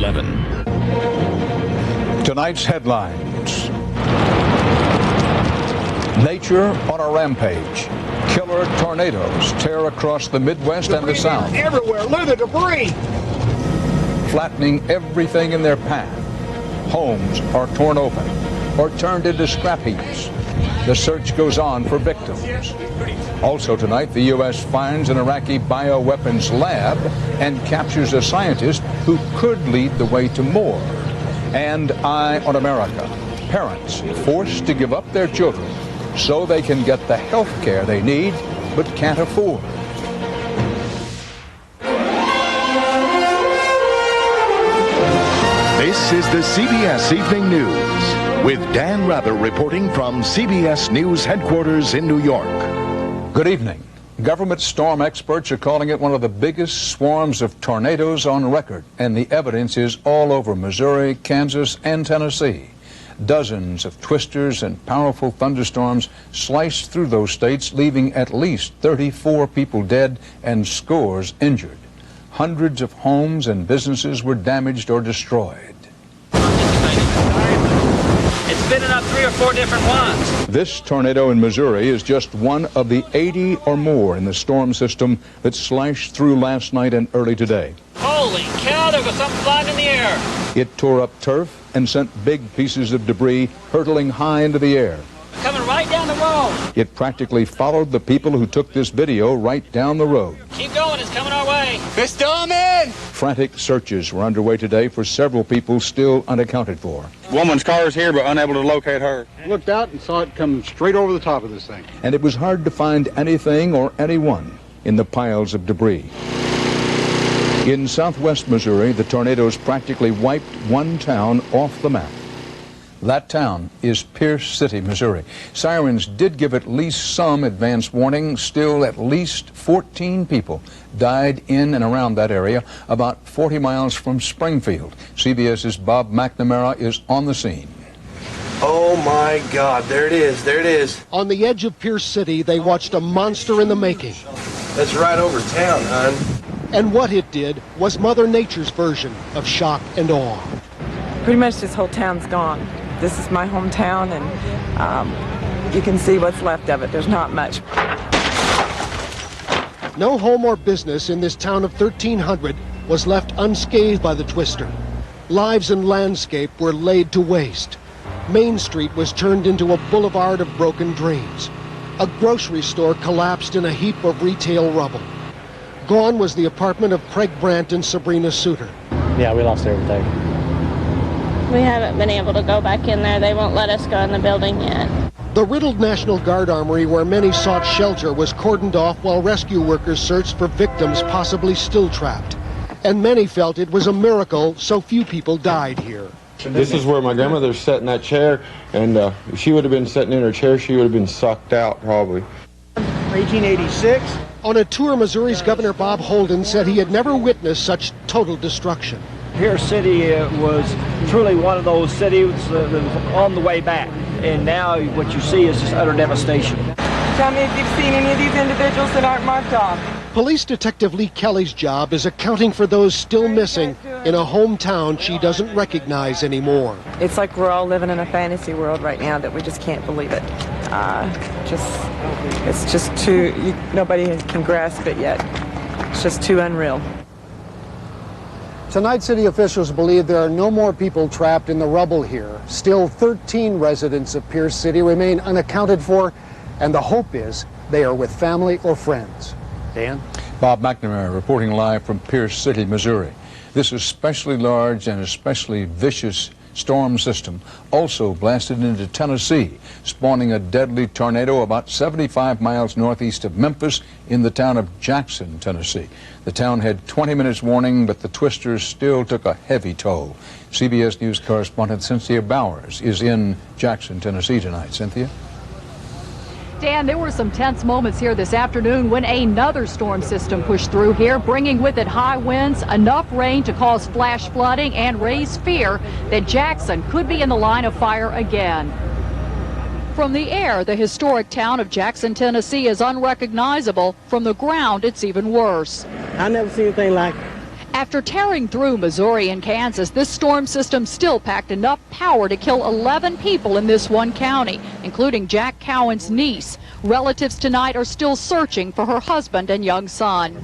11. Tonight's headlines. Nature on a rampage. Killer tornadoes tear across the Midwest and the South. Everywhere, look at the debris. Flattening everything in their path. Homes are torn open or turned into scrap heaps. The search goes on for victims. Also tonight, the U.S. finds an Iraqi bioweapons lab and captures a scientist who could lead the way to more. And Eye on America. Parents forced to give up their children so they can get the health care they need but can't afford. This is the CBS Evening News with Dan Rather reporting from CBS News headquarters in New York. Good evening. Government storm experts are calling it one of the biggest swarms of tornadoes on record, and the evidence is all over Missouri, Kansas, and Tennessee. Dozens of twisters and powerful thunderstorms sliced through those states, leaving at least 34 people dead and scores injured. Hundreds of homes and businesses were damaged or destroyed. It's spinning up 3 or 4 different ones. This tornado in Missouri is just one of the 80 or more in the storm system that slashed through last night and early today. Holy cow, there was something flying in the air. It tore up turf and sent big pieces of debris hurtling high into the air. Coming right down the road. It practically followed the people who took this video right down the road. Keep going, it's coming our way. It's storming. Frantic searches were underway today for several people still unaccounted for. Woman's car is here, but unable to locate her. Looked out and saw it come straight over the top of this thing. And it was hard to find anything or anyone in the piles of debris. In southwest Missouri, the tornadoes practically wiped one town off the map. That town is Pierce City, Missouri. Sirens did give at least some advance warning. Still, at least 14 people died in and around that area, about 40 miles from Springfield. CBS's Bob McNamara is on the scene. Oh my God, there it is, there it is. On the edge of Pierce City, they watched a monster in the making. That's right over town, hon. And what it did was Mother Nature's version of shock and awe. Pretty much this whole town's gone. This is my hometown, and you can see what's left of it. There's not much. No home or business in this town of 1,300 was left unscathed by the twister. Lives and landscape were laid to waste. Main Street was turned into a boulevard of broken drains. A grocery store collapsed in a heap of retail rubble. Gone was the apartment of Craig Brandt and Sabrina Suter. Yeah, we lost everything. We haven't been able to go back in there. They won't let us go in the building yet. The riddled National Guard Armory, where many sought shelter, was cordoned off while rescue workers searched for victims possibly still trapped. And many felt it was a miracle so few people died here. This is where my grandmother sat in that chair, and if she would have been sitting in her chair, she would have been sucked out probably. 1886. On a tour, Missouri's Governor Bob Holden said he had never witnessed such total destruction. Pierce City was truly one of those cities that was on the way back, and now what you see is just utter devastation. Tell me if you've seen any of these individuals that aren't marked off. Police Detective Lee Kelly's job is accounting for those still missing in a hometown she doesn't recognize anymore. It's like we're all living in a fantasy world right now that we just can't believe it. It's just too, nobody can grasp it yet. It's just too unreal. Tonight, city officials believe there are no more people trapped in the rubble here. Still, 13 residents of Pierce City remain unaccounted for, and the hope is they are with family or friends. Dan? Bob McNamara reporting live from Pierce City, Missouri. This especially large and especially vicious storm system also blasted into Tennessee, spawning a deadly tornado about 75 miles northeast of Memphis in the town of Jackson, Tennessee. The town had 20 minutes warning, but the twisters still took a heavy toll. CBS News correspondent Cynthia Bowers is in Jackson, Tennessee tonight. Cynthia? Dan, there were some tense moments here this afternoon when another storm system pushed through here, bringing with it high winds, enough rain to cause flash flooding and raise fear that Jackson could be in the line of fire again. From the air, the historic town of Jackson, Tennessee is unrecognizable. From the ground, it's even worse. I never seen anything like it. After tearing through Missouri and Kansas, this storm system still packed enough power to kill 11 people in this one county, including Jack Cowan's niece. Relatives tonight are still searching for her husband and young son.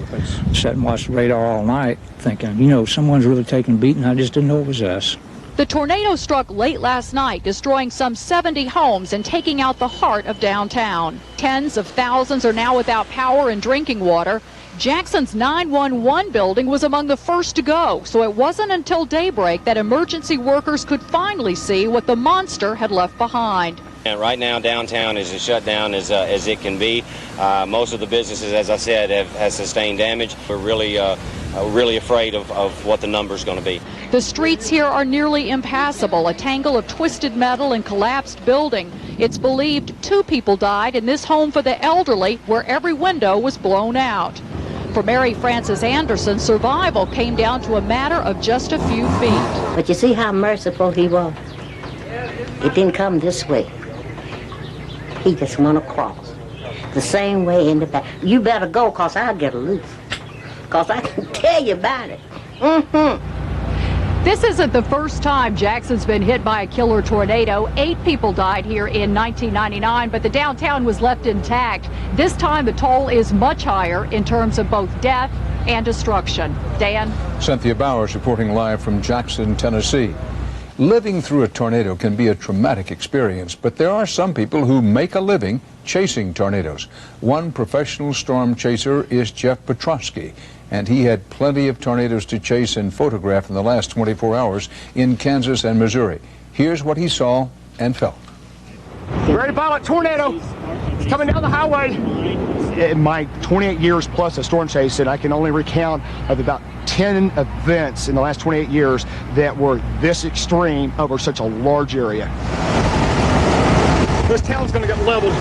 Sat and watched the radar all night thinking, you know, someone's really taking a beating. I just didn't know it was us. The tornado struck late last night, destroying some 70 homes and taking out the heart of downtown. Tens of thousands are now without power and drinking water. Jackson's 911 building was among the first to go, so it wasn't until daybreak that emergency workers could finally see what the monster had left behind. And right now, downtown is as shut down as it can be. Most of the businesses, as I said, have sustained damage. We're really afraid of what the number's going to be. The streets here are nearly impassable, a tangle of twisted metal and collapsed building. It's believed 2 people died in this home for the elderly, where every window was blown out. For Mary Frances Anderson, survival came down to a matter of just a few feet. But you see how merciful he was? It didn't come this way. He just went across. The same way in the back. You better go, because I'll get loose. Because I can tell you about it. This isn't the first time Jackson's been hit by a killer tornado. 8 people died here in 1999, but the downtown was left intact. This time the toll is much higher in terms of both death and destruction. Dan? Cynthia Bowers reporting live from Jackson, Tennessee. Living through a tornado can be a traumatic experience, but there are some people who make a living chasing tornadoes. One professional storm chaser is Jeff Petrosky, and he had plenty of tornadoes to chase and photograph in the last 24 hours in Kansas and Missouri. Here's what he saw and felt. Very violent tornado. It's coming down the highway. In my 28 years plus of storm chasing, I can only recount of about 10 events in the last 28 years that were this extreme over such a large area. This town's going to get leveled.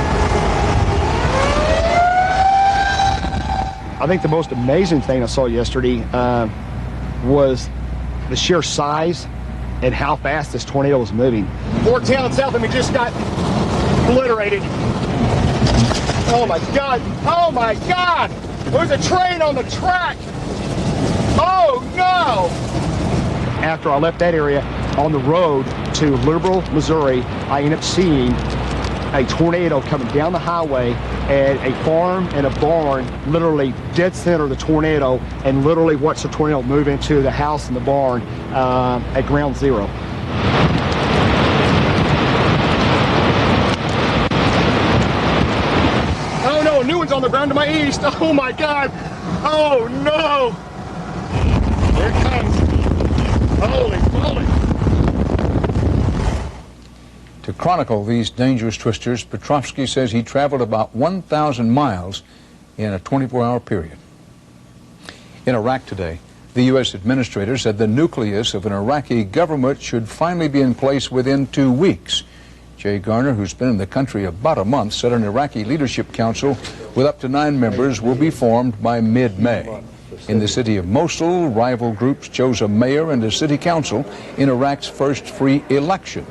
I think the most amazing thing I saw yesterday was the sheer size and how fast this tornado was moving. 4 towns south of me just got obliterated. Oh my God! Oh my God! There's a train on the track! Oh no! After I left that area, on the road to Liberal, Missouri, I ended up seeing a tornado coming down the highway and a farm and a barn literally dead center of the tornado, and literally watched the tornado move into the house and the barn at ground zero. Oh no, a new one's on the ground to my east. Oh my God. Oh no. There it comes. Holy moly. To chronicle these dangerous twisters, Petrovsky says he traveled about 1,000 miles in a 24-hour period. In Iraq today, the U.S. administrator said the nucleus of an Iraqi government should finally be in place within 2 weeks. Jay Garner, who's been in the country about a month, said an Iraqi leadership council with up to 9 members will be formed by mid-May. In the city of Mosul, rival groups chose a mayor and a city council in Iraq's first free election.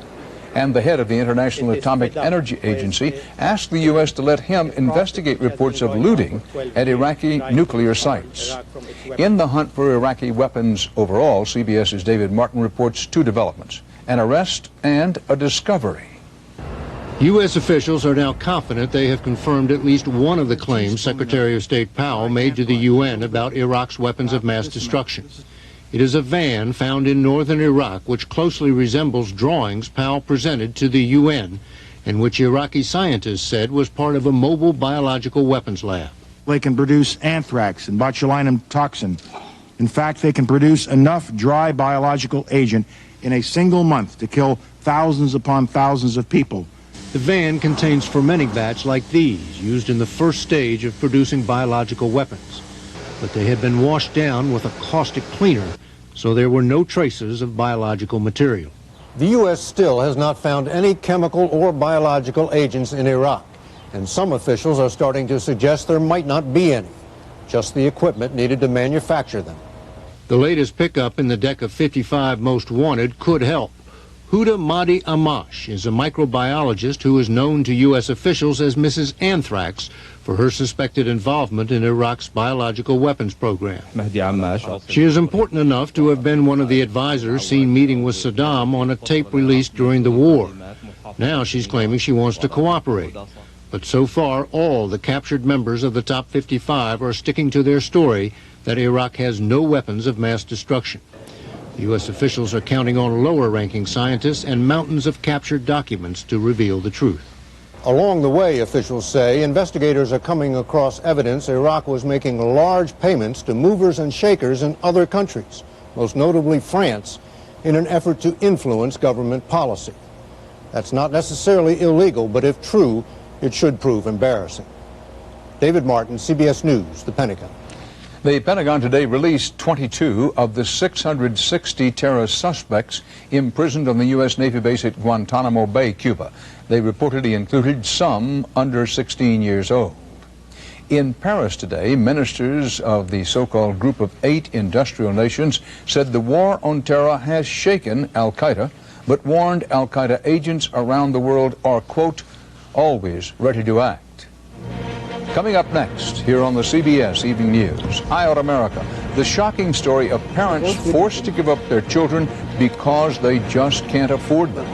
And the head of the International Atomic Energy Agency asked the U.S. to let him investigate reports of looting at Iraqi nuclear sites. In the hunt for Iraqi weapons overall, CBS's David Martin reports 2 developments: an arrest and a discovery. U.S. officials are now confident they have confirmed at least one of the claims Secretary of State Powell made to the UN about Iraq's weapons of mass destruction. It is a van found in northern Iraq which closely resembles drawings Powell presented to the UN and which Iraqi scientists said was part of a mobile biological weapons lab. They can produce anthrax and botulinum toxin. In fact, they can produce enough dry biological agent in a single month to kill thousands upon thousands of people. The van contains fermenting vats like these, used in the first stage of producing biological weapons. But they had been washed down with a caustic cleaner, so there were no traces of biological material. The U.S. still has not found any chemical or biological agents in Iraq, and some officials are starting to suggest there might not be any, just the equipment needed to manufacture them. The latest pickup in the deck of 55 most wanted could help. Huda Mahdi Amash is a microbiologist who is known to U.S. officials as Mrs. Anthrax for her suspected involvement in Iraq's biological weapons program. She is important enough to have been one of the advisors seen meeting with Saddam on a tape released during the war. Now she's claiming she wants to cooperate. But so far, all the captured members of the top 55 are sticking to their story that Iraq has no weapons of mass destruction. U.S. officials are counting on lower-ranking scientists and mountains of captured documents to reveal the truth. Along the way, officials say, investigators are coming across evidence Iraq was making large payments to movers and shakers in other countries, most notably France, in an effort to influence government policy. That's not necessarily illegal, but if true, it should prove embarrassing. David Martin, CBS News, the Pentagon. The Pentagon today released 22 of the 660 terrorist suspects imprisoned on the U.S. Navy base at Guantanamo Bay, Cuba. They reportedly included some under 16 years old. In Paris today, ministers of the so-called Group of 8 industrial nations said the war on terror has shaken al-Qaeda, but warned al-Qaeda agents around the world are, quote, always ready to act. Coming up next, here on the CBS Evening News, Eye Out America, the shocking story of parents forced to give up their children because they just can't afford them.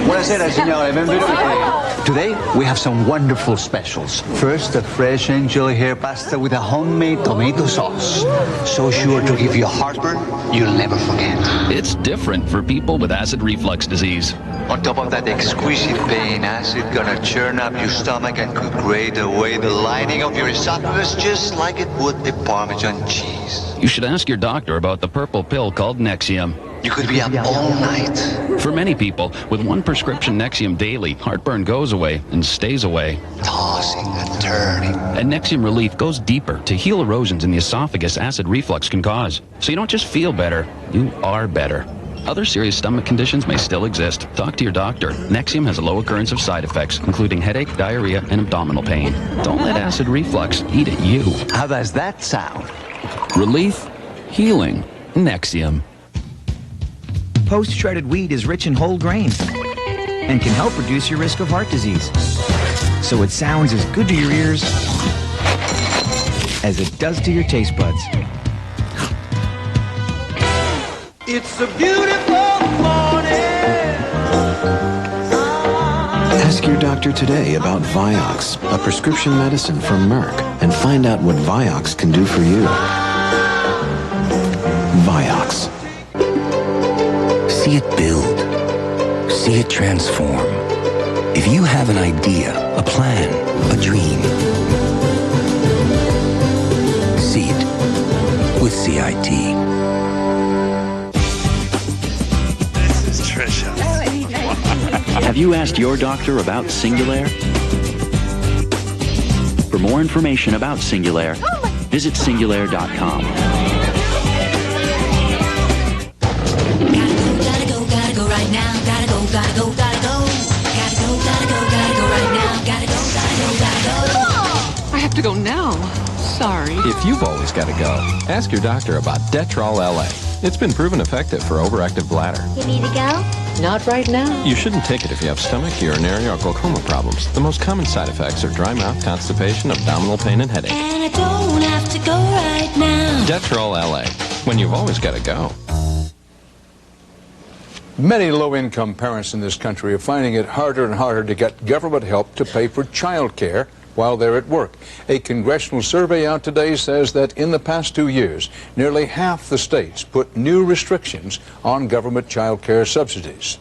Buonasera, signore. Benvenuti. Today, we have some wonderful specials. First, a fresh angel hair pasta with a homemade tomato sauce. So sure to give you heartburn, you'll never forget. It's different for people with acid reflux disease. On top of that exquisite pain, acid gonna churn up your stomach and could grate away the lining of your esophagus just like it would a Parmesan cheese. You should ask your doctor about the purple pill called Nexium. You could be up all night. For many people, with one prescription Nexium daily, heartburn goes away and stays away. Tossing and turning. And Nexium Relief goes deeper to heal erosions in the esophagus acid reflux can cause. So you don't just feel better, you are better. Other serious stomach conditions may still exist. Talk to your doctor. Nexium has a low occurrence of side effects, including headache, diarrhea, and abdominal pain. Don't let acid reflux eat at you. How does that sound? Relief, healing, Nexium. Post-shredded wheat is rich in whole grains and can help reduce your risk of heart disease. So it sounds as good to your ears as it does to your taste buds. It's a beautiful morning. Ask your doctor today about Vioxx, a prescription medicine from Merck, and find out what Vioxx can do for you. Vioxx. See it build. See it transform. If you have an idea, a plan, a dream, see it with CIT. This is Trisha. Have you asked your doctor about Singulair? For more information about Singulair, visit Singulair.com. I have to go now. Sorry. If you've always got to go, ask your doctor about Detrol LA. It's been proven effective for overactive bladder. You need to go? Not right now. You shouldn't take it if you have stomach, urinary, or glaucoma problems. The most common side effects are dry mouth, constipation, abdominal pain, and headache. And I don't have to go right now. Detrol LA. When you've always got to go. Many low-income parents in this country are finding it harder and harder to get government help to pay for child care while they're at work. A congressional survey out today says that in the past 2 years, nearly half the states put new restrictions on government child care subsidies.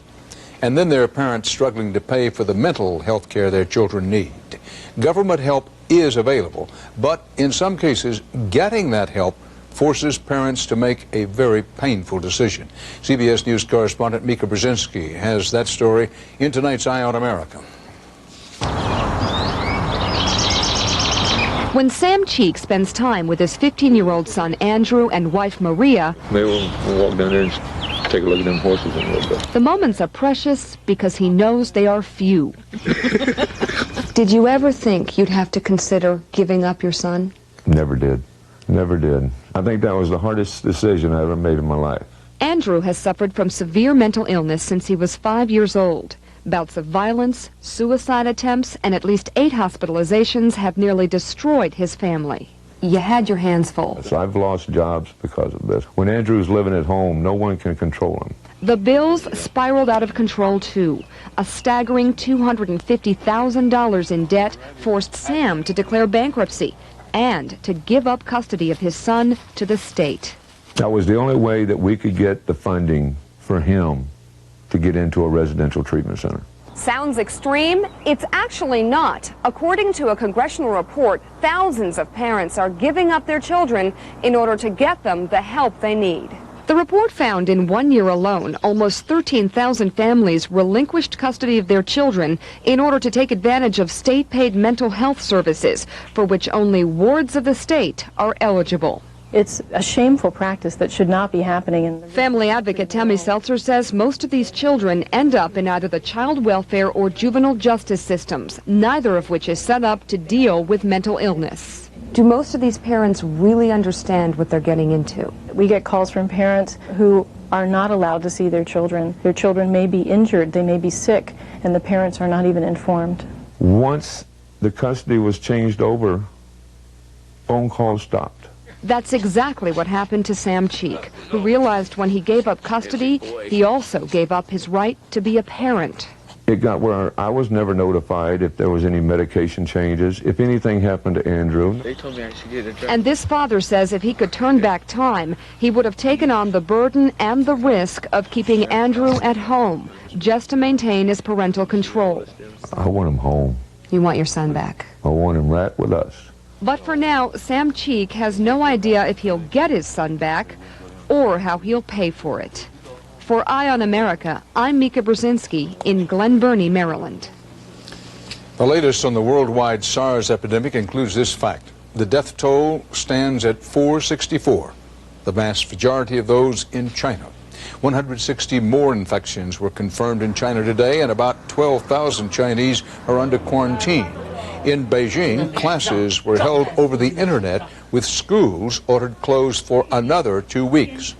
And then there are parents struggling to pay for the mental health care their children need. Government help is available, but in some cases, getting that help forces parents to make a very painful decision. CBS News correspondent Mika Brzezinski has that story in tonight's Eye Out America. When Sam Cheek spends time with his 15-year-old son Andrew and wife Maria, Maybe we'll walk down there and take a look at them horses in a little bit. the moments are precious because he knows they are few. Did you ever think you'd have to consider giving up your son? Never did. Never did. I think that was the hardest decision I ever made in my life. Andrew has suffered from severe mental illness since he was 5 years old. Bouts of violence, suicide attempts, and at least 8 hospitalizations have nearly destroyed his family. You had your hands full. So I've lost jobs because of this. When Andrew's living at home, no one can control him. The bills spiraled out of control, too. A staggering $250,000 in debt forced Sam to declare bankruptcy and to give up custody of his son to the state. That was the only way that we could get the funding for him to get into a residential treatment center. Sounds extreme? It's actually not. According to a congressional report, thousands of parents are giving up their children in order to get them the help they need. The report found in 1 year alone, almost 13,000 families relinquished custody of their children in order to take advantage of state-paid mental health services, for which only wards of the state are eligible. It's a shameful practice that should not be happening in the Family advocate Tammy Seltzer says most of these children end up in either the child welfare or juvenile justice systems, neither of which is set up to deal with mental illness. Do most of these parents really understand what they're getting into? We get calls from parents who are not allowed to see their children. Their children may be injured, they may be sick, and the parents are not even informed. Once the custody was changed over, phone calls stopped. That's exactly what happened to Sam Cheek, who realized when he gave up custody, he also gave up his right to be a parent. It got where I was never notified if there was any medication changes, if anything happened to Andrew. They told me I should get a drug. And this father says if he could turn back time, he would have taken on the burden and the risk of keeping Andrew at home, just to maintain his parental control. I want him home. You want your son back? I want him right with us. But for now, Sam Cheek has no idea if he'll get his son back or how he'll pay for it. For Eye on America, I'm Mika Brzezinski in Glen Burnie, Maryland. The latest on the worldwide SARS epidemic includes this fact. The death toll stands at 464, the vast majority of those in China. 160 more infections were confirmed in China today, and about 12,000 Chinese are under quarantine. In Beijing, classes were held over the internet, with schools ordered closed for another 2 weeks.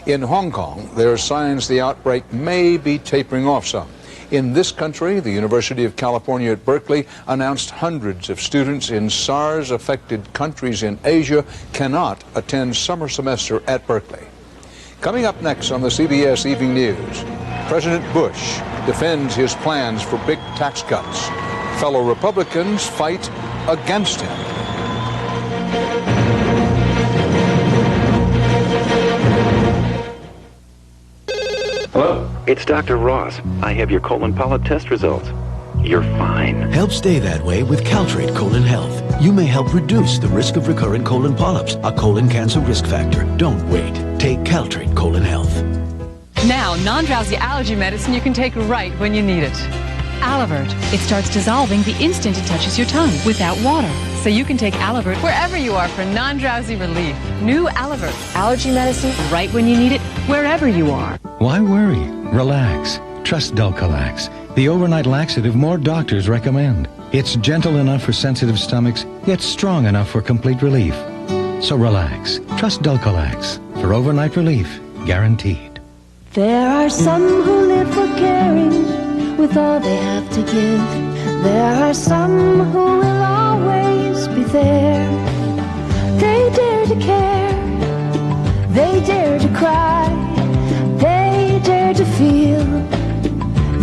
In Hong Kong, there are signs the outbreak may be tapering off some. In this country, the University of California at Berkeley announced hundreds of students in SARS-affected countries in Asia cannot attend summer semester at Berkeley. Coming up next on the CBS Evening News, President Bush defends his plans for big tax cuts. Fellow Republicans fight against him. Hello? It's Dr. Ross. I have your colon polyp test results. You're fine. Help stay that way with Caltrate Colon Health. You may help reduce the risk of recurrent colon polyps, a colon cancer risk factor. Don't wait. Take Caltrate Colon Health. Now, non-drowsy allergy medicine you can take right when you need it. Alivert. It starts dissolving the instant it touches your tongue without water. So you can take Alivert wherever you are for non-drowsy relief. New Alivert. Allergy medicine right when you need it, wherever you are. Why worry? Relax. Trust Dulcolax, the overnight laxative more doctors recommend. It's gentle enough for sensitive stomachs, yet strong enough for complete relief. So relax. Trust Dulcolax for overnight relief, guaranteed. There are some who live for caring with all they have to give. There are some who will always be there. They dare to care. They dare to cry. They dare to feel.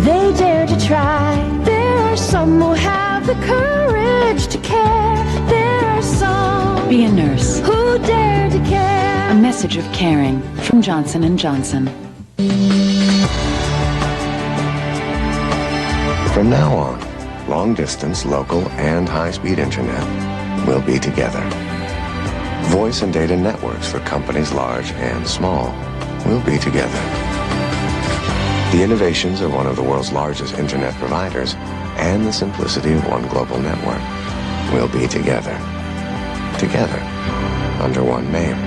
They dare to try. There are some who have the courage to care. There are some. Be a nurse. Who dare to care. A message of caring from Johnson & Johnson. From now on, long-distance, local, and high-speed internet will be together. Voice and data networks for companies large and small will be together. The innovations of one of the world's largest internet providers and the simplicity of one global network will be together. Together, under one name.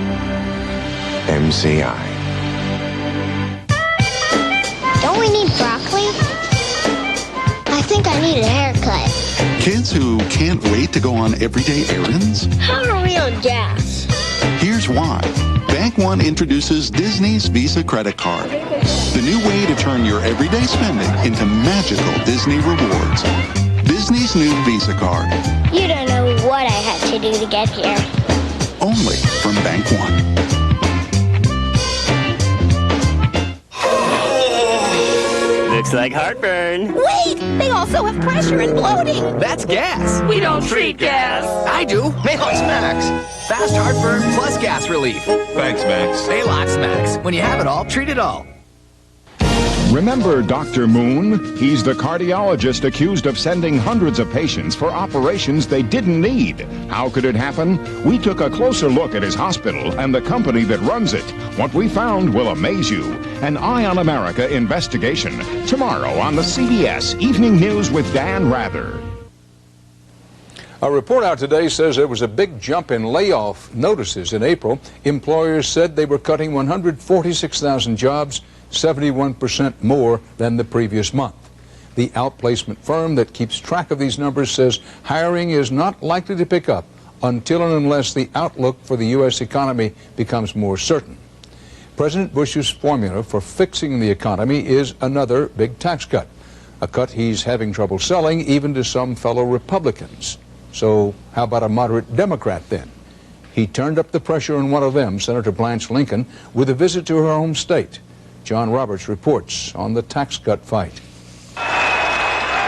MCI. Don't we need broccoli? I think I need a haircut. Kids who can't wait to go on everyday errands? How are we on gas? Here's why. Bank One introduces Disney's Visa Credit Card, the new way to turn your everyday spending into magical Disney rewards. Disney's new Visa Card. You don't know what I had to do to get here. Only from Bank One. Looks like heartburn. Wait! They also have pressure and bloating. That's gas. We don't treat gas. I do. Maalox Max. Fast heartburn plus gas relief. Thanks, Max. Maalox Max. When you have it all, treat it all. Remember Dr. Moon? He's the cardiologist accused of sending hundreds of patients for operations they didn't need. How could it happen? We took a closer look at his hospital and the company that runs it. What we found will amaze you. An Eye on America investigation. Tomorrow on the CBS Evening News with Dan Rather. A report out today says there was a big jump in layoff notices in April. Employers said they were cutting 146,000 jobs, 71% more than the previous month. The outplacement firm that keeps track of these numbers says hiring is not likely to pick up until and unless the outlook for the U.S. economy becomes more certain. President Bush's formula for fixing the economy is another big tax cut, a cut he's having trouble selling even to some fellow Republicans. So how about a moderate Democrat then? He turned up the pressure on one of them, Senator Blanche Lincoln, with a visit to her home state. John Roberts reports on the tax cut fight.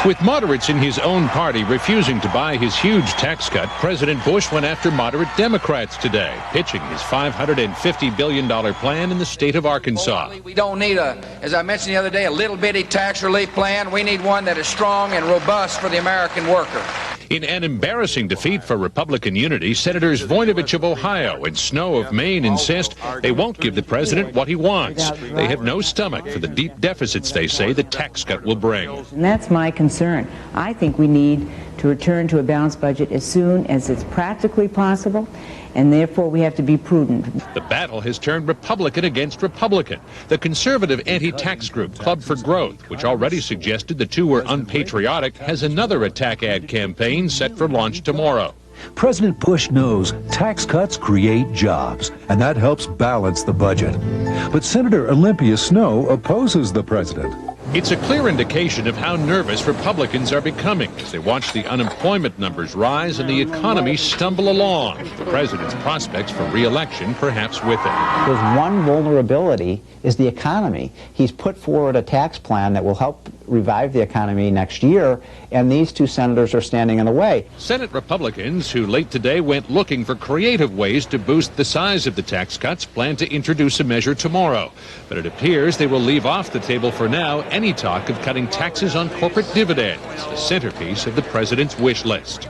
With moderates in his own party refusing to buy his huge tax cut, President Bush went after moderate Democrats today, pitching his $550 billion plan in the state of Arkansas. We don't need as I mentioned the other day, a little bitty tax relief plan. We need one that is strong and robust for the American worker. In an embarrassing defeat for Republican unity, Senators Voinovich of Ohio and Snowe of Maine insist they won't give the president what he wants. They have no stomach for the deep deficits they say the tax cut will bring. And that's my concern. I think we need to return to a balanced budget as soon as it's practically possible, and therefore we have to be prudent. The battle has turned Republican against Republican. The conservative anti-tax group Club for Growth, which already suggested the two were unpatriotic, has another attack ad campaign set for launch tomorrow. President Bush knows tax cuts create jobs, and that helps balance the budget. But Senator Olympia Snowe opposes the president. It's a clear indication of how nervous Republicans are becoming as they watch the unemployment numbers rise and the economy stumble along. The president's prospects for re-election perhaps with it. His one vulnerability is the economy. He's put forward a tax plan that will help revive the economy next year, and these two senators are standing in the way. Senate Republicans, who late today went looking for creative ways to boost the size of the tax cuts, plan to introduce a measure tomorrow. But it appears they will leave off the table for now any talk of cutting taxes on corporate dividends, the centerpiece of the president's wish list.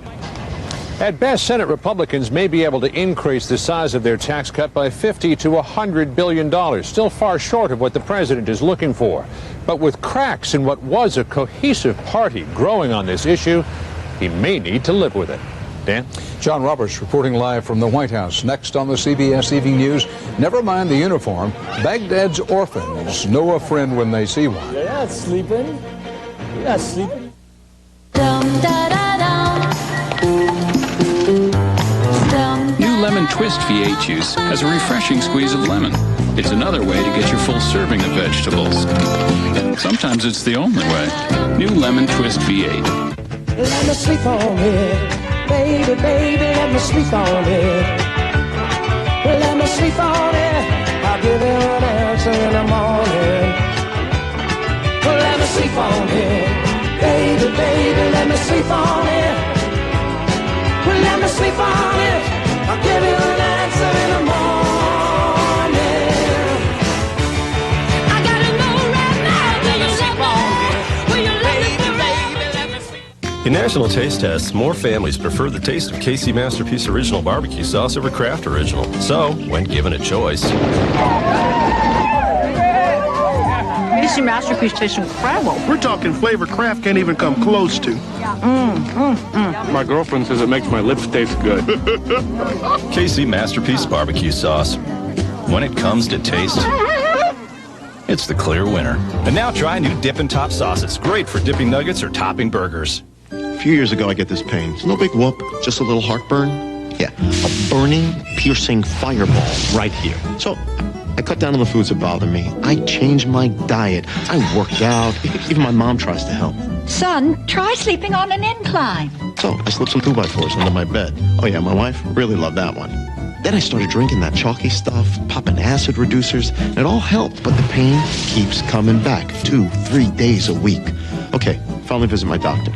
At best, Senate Republicans may be able to increase the size of their tax cut by $50 to $100 billion, still far short of what the president is looking for. But with cracks in what was a cohesive party growing on this issue, he may need to live with it. Dan? John Roberts reporting live from the White House. Next on the CBS Evening News, never mind the uniform, Baghdad's orphans know a friend when they see one. You're not sleeping. You're not sleeping. New Lemon Twist V8 juice has a refreshing squeeze of lemon. It's another way to get your full serving of vegetables. Sometimes it's the only way. New Lemon Twist V8. Let me sleep on it. Baby, baby, let me sleep on it. Let me sleep on it. I'll give you an answer in the morning. Let me sleep on it. Baby, baby, let me sleep on it. Let me sleep on it. I'll give you an answer in the morning. I gotta know right now. Will you sleep on it? Will you let me, let me sleep? In national taste tests, more families prefer the taste of KC Masterpiece Original Barbecue Sauce over Kraft Original. So, when given a choice, KC Masterpiece tastes incredible. We're talking flavor Kraft can't even come close to. my girlfriend says it makes my lips taste good. KC Masterpiece Barbecue Sauce. When it comes to taste, it's the clear winner. And now try new Dippin' Top sauces. Great for dipping nuggets or topping burgers. A few years ago, I get this pain. It's no big whoop, just a little heartburn. Yeah, a burning, piercing fireball right here. So I cut down on the foods that bother me. I changed my diet. I worked out. Even my mom tries to help. Son, try sleeping on an incline. So I slipped some 2x4s under my bed. Oh yeah, my wife really loved that one. Then I started drinking that chalky stuff, popping acid reducers, and it all helped, but the pain keeps coming back 2-3 days a week. Okay, finally visit my doctor.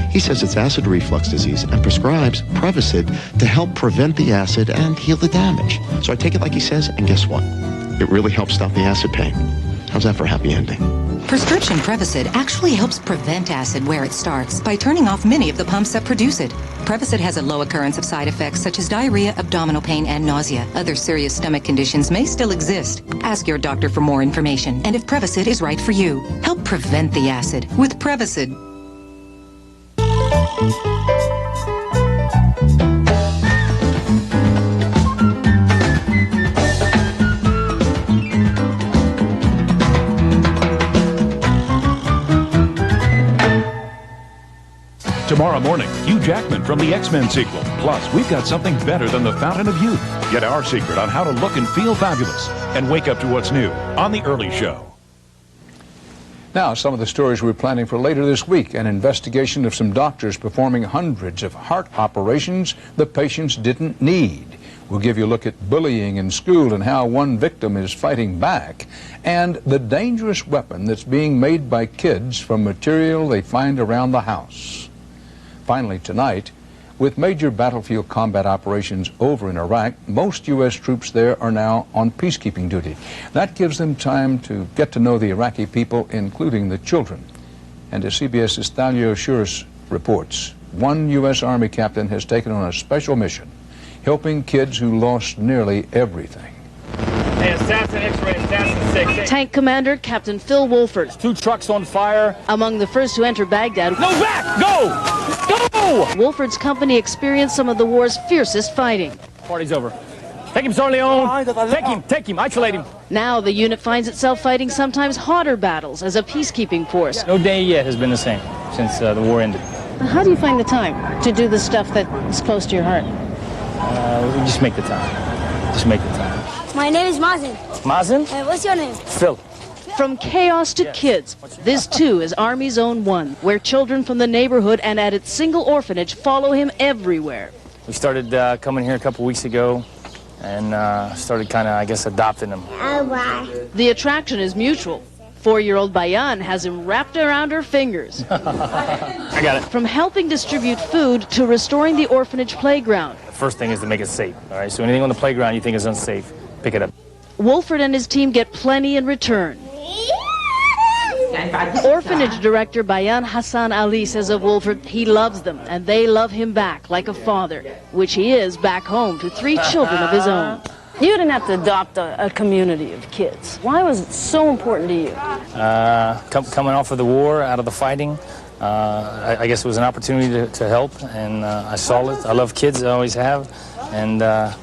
He says it's acid reflux disease and prescribes Prevacid to help prevent the acid and heal the damage. So I take it like he says, and guess what? It really helps stop the acid pain. How's that for a happy ending? Prescription Prevacid actually helps prevent acid where it starts by turning off many of the pumps that produce it. Prevacid has a low occurrence of side effects such as diarrhea, abdominal pain, and nausea. Other serious stomach conditions may still exist. Ask your doctor for more information and if Prevacid is right for you. Help prevent the acid with Prevacid. Tomorrow morning, Hugh Jackman from the X-Men sequel. Plus, we've got something better than the Fountain of Youth. Get our secret on how to look and feel fabulous. And wake up to what's new on The Early Show. Now, some of the stories we're planning for later this week. An investigation of some doctors performing hundreds of heart operations the patients didn't need. We'll give you a look at bullying in school and how one victim is fighting back, and the dangerous weapon that's being made by kids from material they find around the house. Finally, tonight, with major battlefield combat operations over in Iraq, most U.S. troops there are now on peacekeeping duty. That gives them time to get to know the Iraqi people, including the children. And as CBS's Thalio Shuris reports, one U.S. Army captain has taken on a special mission, helping kids who lost nearly everything. Hey, assassin X-ray, assassin 6. Tank Commander Captain Phil Wolford. 2 trucks on fire. Among the first to enter Baghdad. No, back! Go! Go! Wolford's company experienced some of the war's fiercest fighting. Party's over. Take him, Sir Leon. Take him, isolate him. Now the unit finds itself fighting sometimes harder battles as a peacekeeping force. No day yet has been the same since the war ended. How do you find the time to do the stuff that is close to your heart? We just make the time. Just make the time. My name is Mazen. Mazen? What's your name? Phil. From chaos to kids, this too is Army Zone 1, where children from the neighborhood and at its single orphanage follow him everywhere. We started coming here a couple weeks ago and started kind of, I guess, adopting him. The attraction is mutual. 4-year-old Bayan has him wrapped around her fingers. I got it. From helping distribute food to restoring the orphanage playground. The first thing is to make it safe, all right? So anything on the playground you think is unsafe, pick it up. Wolford and his team get plenty in return. Orphanage director Bayan Hassan Ali says of Wolford, he loves them and they love him back like a father, which he is back home to 3 children of his own. You didn't have to adopt a community of kids. Why was it so important to you? Coming off of the war, out of the fighting, I guess it was an opportunity to help, and I saw it. I love kids, I always have, and I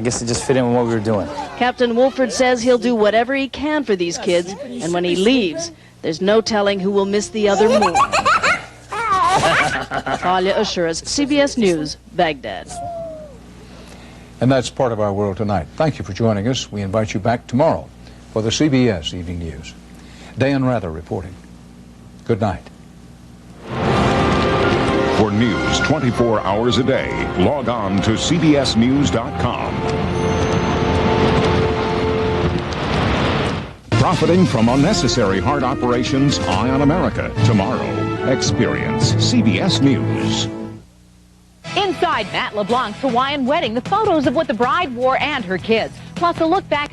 guess it just fit in with what we were doing. Captain Wolford says he'll do whatever he can for these kids, and when he leaves, there's no telling who will miss the other more. Talia Ashuras, CBS News, Baghdad. And that's part of our world tonight. Thank you for joining us. We invite you back tomorrow for the CBS Evening News. Dan Rather reporting. Good night. For news 24 hours a day, log on to cbsnews.com. Profiting from unnecessary heart operations, Eye on America. Tomorrow, experience CBS News. Inside Matt LeBlanc's Hawaiian wedding, the photos of what the bride wore and her kids. Plus a look back at